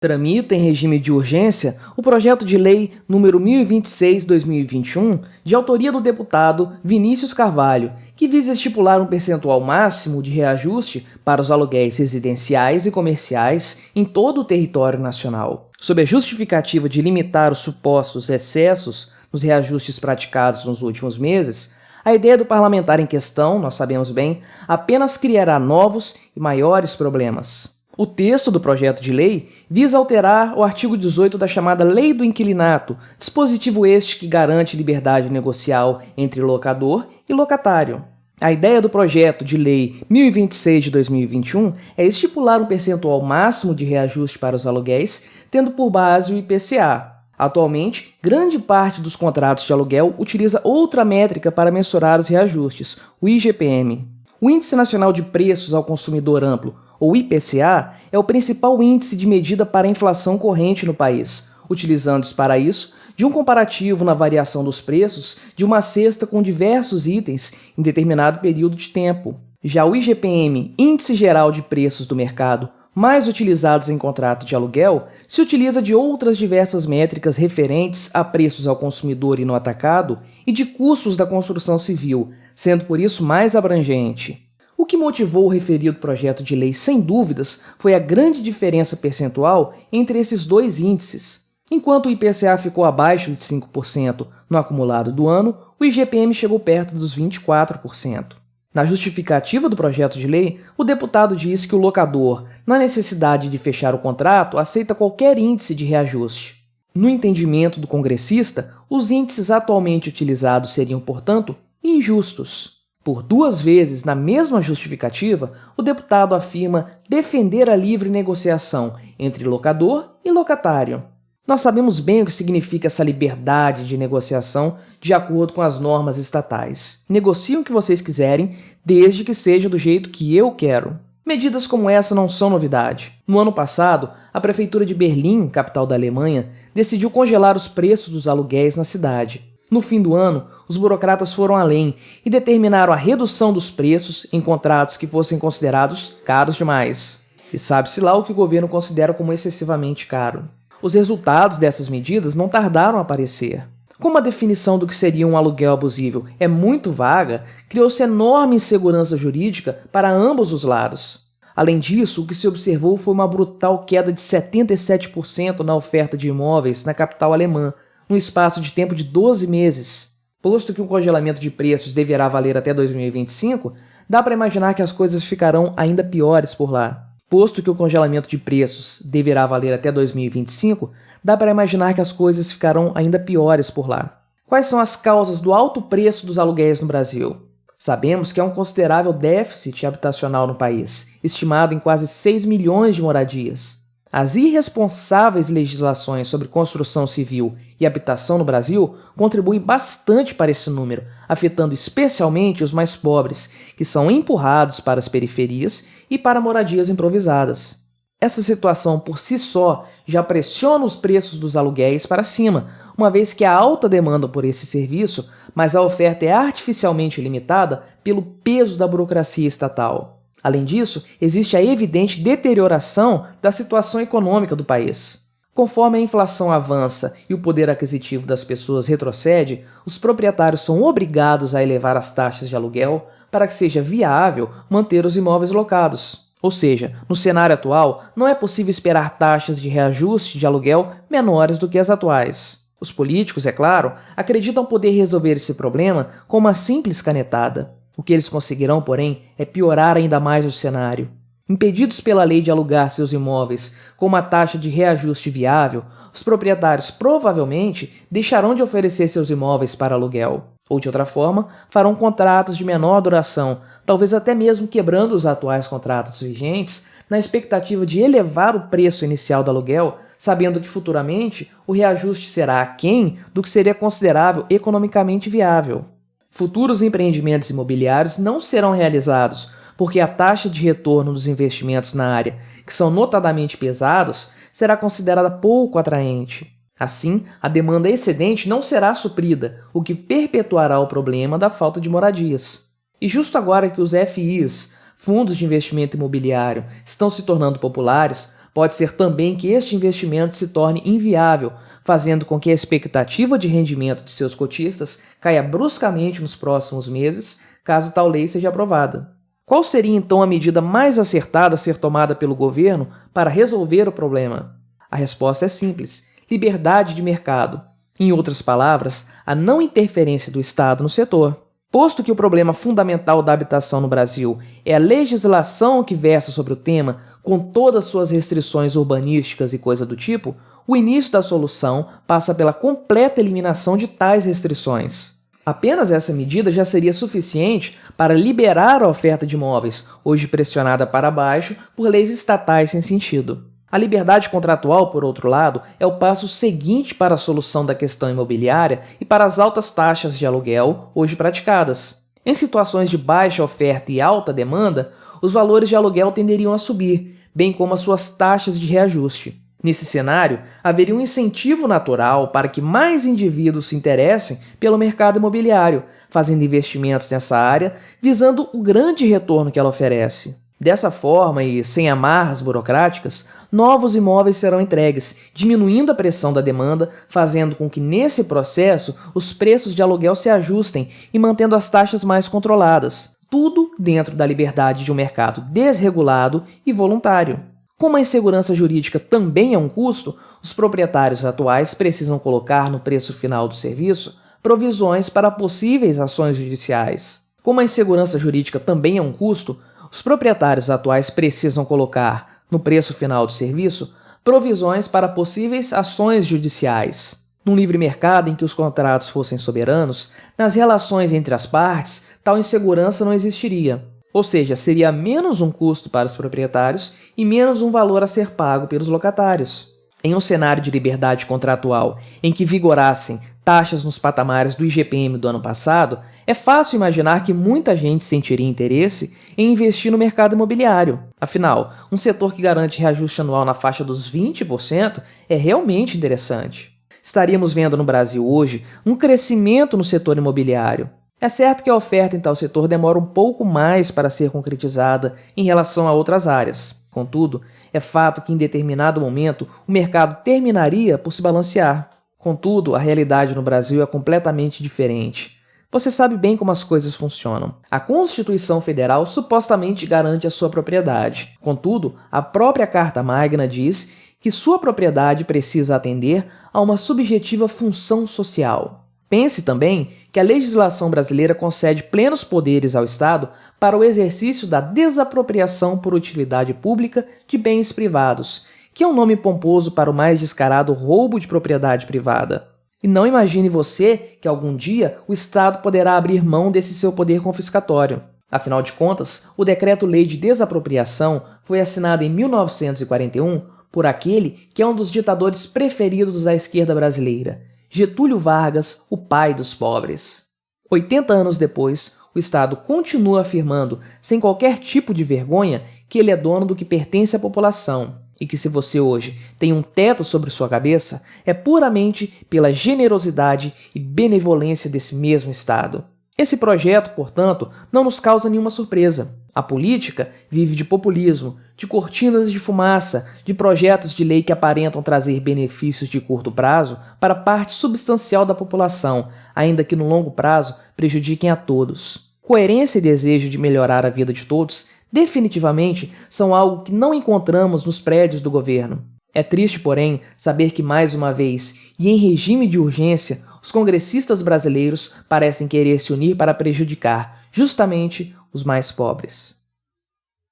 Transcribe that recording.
Tramita em regime de urgência o projeto de lei número 1026/2021, de autoria do deputado Vinícius Carvalho, que visa estipular um percentual máximo de reajuste para os aluguéis residenciais e comerciais em todo o território nacional. Sob a justificativa de limitar os supostos excessos nos reajustes praticados nos últimos meses, a ideia do parlamentar em questão, nós sabemos bem, apenas criará novos e maiores problemas. O texto do projeto de lei visa alterar o artigo 18 da chamada Lei do Inquilinato, dispositivo este que garante liberdade negocial entre locador e locatário. A ideia do projeto de lei 1026 de 2021 é estipular um percentual máximo de reajuste para os aluguéis, tendo por base o IPCA. Atualmente, grande parte dos contratos de aluguel utiliza outra métrica para mensurar os reajustes, o IGPM. O Índice Nacional de Preços ao Consumidor Amplo, ou IPCA, é o principal índice de medida para a inflação corrente no país, utilizando-se para isso de um comparativo na variação dos preços de uma cesta com diversos itens em determinado período de tempo. Já o IGPM, Índice Geral de Preços do Mercado, mais utilizados em contrato de aluguel, se utiliza de outras diversas métricas referentes a preços ao consumidor e no atacado e de custos da construção civil, sendo por isso mais abrangente. O que motivou o referido projeto de lei, sem dúvidas, foi a grande diferença percentual entre esses dois índices. Enquanto o IPCA ficou abaixo de 5% no acumulado do ano, o IGPM chegou perto dos 24%. Na justificativa do projeto de lei, o deputado diz que o locador, na necessidade de fechar o contrato, aceita qualquer índice de reajuste. No entendimento do congressista, os índices atualmente utilizados seriam, portanto, injustos. Por duas vezes, na mesma justificativa, o deputado afirma defender a livre negociação entre locador e locatário. Nós sabemos bem o que significa essa liberdade de negociação de acordo com as normas estatais. Negociem o que vocês quiserem, desde que seja do jeito que eu quero. Medidas como essa não são novidade. No ano passado, a Prefeitura de Berlim, capital da Alemanha, decidiu congelar os preços dos aluguéis na cidade. No fim do ano, os burocratas foram além e determinaram a redução dos preços em contratos que fossem considerados caros demais. E sabe-se lá o que o governo considera como excessivamente caro. Os resultados dessas medidas não tardaram a aparecer. Como a definição do que seria um aluguel abusivo é muito vaga, criou-se enorme insegurança jurídica para ambos os lados. Além disso, o que se observou foi uma brutal queda de 77% na oferta de imóveis na capital alemã, num espaço de tempo de 12 meses. Posto que um congelamento de preços deverá valer até 2025, dá para imaginar que as coisas ficarão ainda piores por lá. Posto que o congelamento de preços deverá valer até 2025, dá para imaginar que as coisas ficarão ainda piores por lá. Quais são as causas do alto preço dos aluguéis no Brasil? Sabemos que há um considerável déficit habitacional no país, estimado em quase 6 milhões de moradias. As irresponsáveis legislações sobre construção civil e habitação no Brasil contribuem bastante para esse número, afetando especialmente os mais pobres, que são empurrados para as periferias e para moradias improvisadas. Essa situação por si só já pressiona os preços dos aluguéis para cima, uma vez que há alta demanda por esse serviço, mas a oferta é artificialmente limitada pelo peso da burocracia estatal. Além disso, existe a evidente deterioração da situação econômica do país. Conforme a inflação avança e o poder aquisitivo das pessoas retrocede, os proprietários são obrigados a elevar as taxas de aluguel para que seja viável manter os imóveis locados. Ou seja, no cenário atual, não é possível esperar taxas de reajuste de aluguel menores do que as atuais. Os políticos, é claro, acreditam poder resolver esse problema com uma simples canetada. O que eles conseguirão, porém, é piorar ainda mais o cenário. Impedidos pela lei de alugar seus imóveis com uma taxa de reajuste viável, os proprietários provavelmente deixarão de oferecer seus imóveis para aluguel. Ou, de outra forma, farão contratos de menor duração, talvez até mesmo quebrando os atuais contratos vigentes, na expectativa de elevar o preço inicial do aluguel, sabendo que futuramente o reajuste será aquém do que seria considerável economicamente viável. Futuros empreendimentos imobiliários não serão realizados, porque a taxa de retorno dos investimentos na área, que são notadamente pesados, será considerada pouco atraente. Assim, a demanda excedente não será suprida, o que perpetuará o problema da falta de moradias. E justo agora que os FIs, fundos de investimento imobiliário, estão se tornando populares, Pode ser também que este investimento se torne inviável, fazendo com que a expectativa de rendimento de seus cotistas caia bruscamente nos próximos meses, caso tal lei seja aprovada. Qual seria então a medida mais acertada a ser tomada pelo governo para resolver o problema? A resposta é simples: liberdade de mercado. Em outras palavras, a não interferência do Estado no setor. Posto que o problema fundamental da habitação no Brasil é a legislação que versa sobre o tema, com todas suas restrições urbanísticas e coisa do tipo, o início da solução passa pela completa eliminação de tais restrições. Apenas essa medida já seria suficiente para liberar a oferta de imóveis, hoje pressionada para baixo por leis estatais sem sentido. A liberdade contratual, por outro lado, é o passo seguinte para a solução da questão imobiliária e para as altas taxas de aluguel hoje praticadas. Em situações de baixa oferta e alta demanda, os valores de aluguel tenderiam a subir, bem como as suas taxas de reajuste. Nesse cenário, haveria um incentivo natural para que mais indivíduos se interessem pelo mercado imobiliário, fazendo investimentos nessa área, visando o grande retorno que ela oferece. Dessa forma, e sem amarras burocráticas, novos imóveis serão entregues, diminuindo a pressão da demanda, fazendo com que nesse processo os preços de aluguel se ajustem e mantendo as taxas mais controladas. Tudo dentro da liberdade de um mercado desregulado e voluntário. Como a insegurança jurídica também é um custo, os proprietários atuais precisam colocar no preço final do serviço provisões para possíveis ações judiciais. Como a insegurança jurídica também é um custo, os proprietários atuais precisam colocar no preço final do serviço provisões para possíveis ações judiciais. Num livre mercado em que os contratos fossem soberanos, nas relações entre as partes, tal insegurança não existiria. Ou seja, seria menos um custo para os proprietários e menos um valor a ser pago pelos locatários. Em um cenário de liberdade contratual em que vigorassem taxas nos patamares do IGPM do ano passado, é fácil imaginar que muita gente sentiria interesse em investir no mercado imobiliário. Afinal, um setor que garante reajuste anual na faixa dos 20% é realmente interessante. Estaríamos vendo no Brasil hoje um crescimento no setor imobiliário. É certo que a oferta em tal setor demora um pouco mais para ser concretizada em relação a outras áreas. Contudo, é fato que em determinado momento o mercado terminaria por se balancear. Contudo, a realidade no Brasil é completamente diferente. Você sabe bem como as coisas funcionam. A Constituição Federal supostamente garante a sua propriedade. Contudo, a própria Carta Magna diz que sua propriedade precisa atender a uma subjetiva função social. Pense também que a legislação brasileira concede plenos poderes ao Estado para o exercício da desapropriação por utilidade pública de bens privados, que é um nome pomposo para o mais descarado roubo de propriedade privada. E não imagine você que algum dia o Estado poderá abrir mão desse seu poder confiscatório. Afinal de contas, o Decreto-Lei de Desapropriação foi assinado em 1941 por aquele que é um dos ditadores preferidos da esquerda brasileira, Getúlio Vargas, o pai dos pobres. 80 anos depois, o Estado continua afirmando, sem qualquer tipo de vergonha, que ele é dono do que pertence à população e que se você hoje tem um teto sobre sua cabeça, é puramente pela generosidade e benevolência desse mesmo Estado. Esse projeto, portanto, não nos causa nenhuma surpresa. A política vive de populismo, de cortinas de fumaça, de projetos de lei que aparentam trazer benefícios de curto prazo para parte substancial da população, ainda que no longo prazo prejudiquem a todos. Coerência e desejo de melhorar a vida de todos definitivamente são algo que não encontramos nos prédios do governo. É triste, porém, saber que mais uma vez, e em regime de urgência, os congressistas brasileiros parecem querer se unir para prejudicar justamente os mais pobres.